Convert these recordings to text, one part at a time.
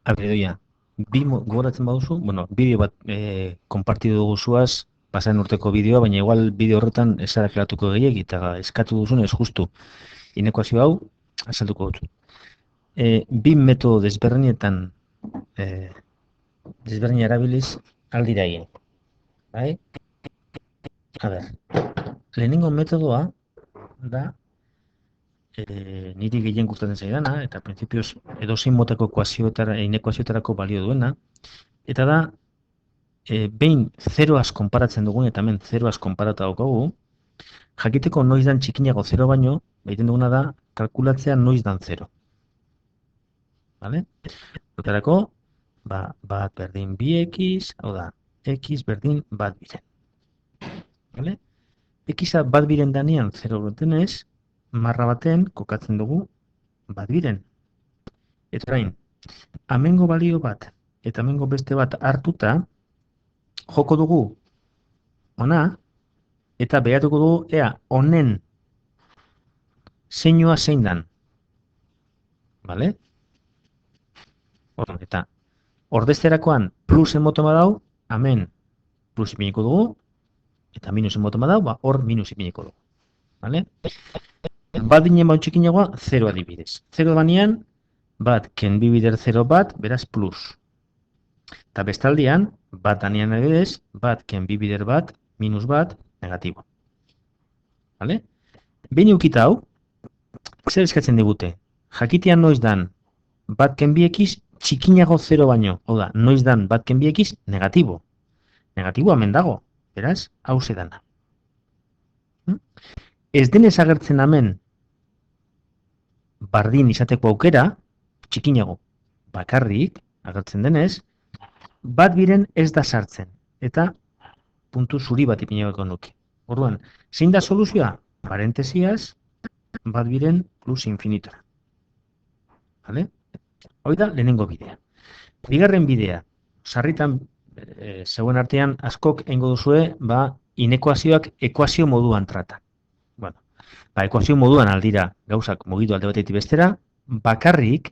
Abedoia, gogoratzen baduzu, bueno, bideo bat konpartidu dugu zuaz, pasan urteko bideoa, baina igual bideo horretan ez zara klaratuko gehiagik, eta eskatu duzun ez justu. Inekuazio hau, azalduko dut. Bi metodo desberdinetan desberdin erabiliz aldira egin. Bai? A ber, lehenengo metodoa da niri gehien gustatzen zaidana, eta printzipioz edozein motako inekuazioetarako balio duena, eta da, behin zeroaz konparatzen dugun, eta hemen zeroaz konparata daukagu, jakiteko noiz dan txikinago zero baino, egiten duguna da, kalkulatzea noiz dan zero. Vale? Horretarako, bat berdin 2x, hau da, x berdin bat biren. Vale? X bat biren danean zero denez, marra baten kokatzen dugu bat biren. Eta orain, amengo balio bat eta amengo beste bat hartuta, joko dugu ona, eta behatuko dugu ea honen zeinua zein dan. Vale? Eta ordezterakoan plus emoten badau, hemen plus ipiniko dugu, eta minus emoten badau, hor minus ipiniko dugu. Vale? Bat dinen bau txikinagoa, 0 adibidez. 0 banean, bat ken bi bider 0 bat, beraz plus. Eta bestaldian, bat danean adibidez, bat ken bi bider bat, minus bat, negatibo. Vale? Behin eukita hau, zer eskatzen digute? Jakitean noiz dan, bat ken bi x txikinago 0 baino. Hau da, noiz dan bat ken bi x negatibo. Negatibo hemen dago, beraz, hau dana. Ez denez agertzen hemen bardin izateko aukera, txikinago bakarrik agertzen denez, bat biren ez da sartzen, eta puntu zuri bat ipineko nuke. Orduan, zein da soluzioa? Parentesiaz, bat biren plus infinitora. Vale? Hoi da, lehenengo bidea. Bigarren bidea, sarritan zeuen artean askok eingo duzue, inekuazioak ekuazio moduan trata. Bueno, ekuazio moduan aldira gauzak mugitu alde batetik bestera, bakarrik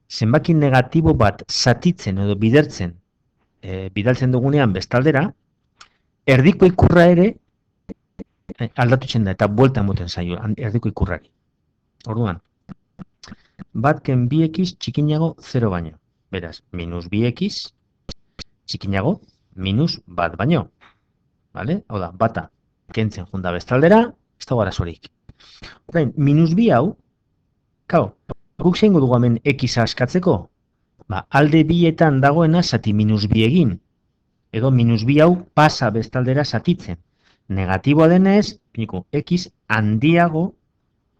zenbaki negatibo bat zatitzen edo bidertzen bidaltzen dugunean bestaldera, erdiko ikurra ere aldatutzen da eta buelta emoten zaio erdiko ikurrari. Orduan, bat ken 2x txikinago 0 baino. Beraz, minus 2x txikinago minus bat baino. Vale? Hau da, bata kentzen junda bestaldera, ez dago arazorik. Orain, minus 2 hau, guk zeingo dugu hemen x askatzeko? Alde bietan dagoena zati minus 2 egin. Edo minus 2 hau pasa bestaldera zatitzen. Negatiboa denez, piniko, x handiago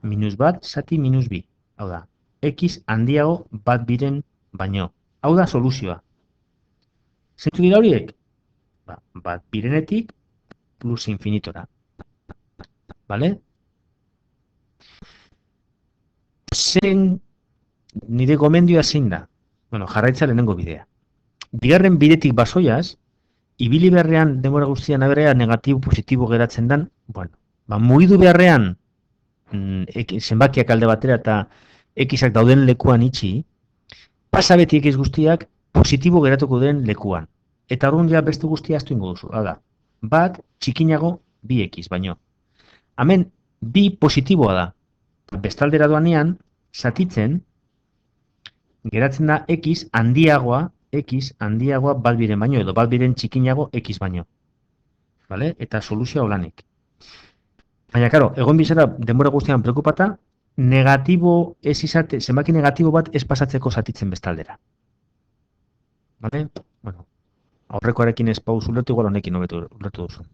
minus bat zati minus 2. Hau da, x handiago bat biren baino. Hau da soluzioa. Zeintu dira horiek? Bat birenetik plus infinitora. Vale? Nire gomendioa zein da? Bueno, jarraitza lehenengo bidea. Bigarren bidetik basoiaz, ibili beharrean denbora guztian aberea negatibo positibo geratzen dan, bueno, mugidu beharrean zenbakiak alde batera eta xak dauden lekuan itxi, pasa beti x guztiak positibo geratuko den lekuan. Eta orduan ja beste guztia aztu ingo duzu. Hala, bat txikinago 2x baino. Hemen bi positiboa da. Bestaldera doanean, zatitzen, geratzen da x handiagoa bat biren baino, edo bat biren txikinago x baino. Vale? Eta soluzioa holanik. Baina, karo, egon bizera denbora guztian preokupata, negatibo ez izate, zenbaki negatibo bat ez pasatzeko zatitzen bestaldera. Vale? Bueno, aurrekoarekin ez pauz ulertu, igual honekin hobetu ulertu duzu.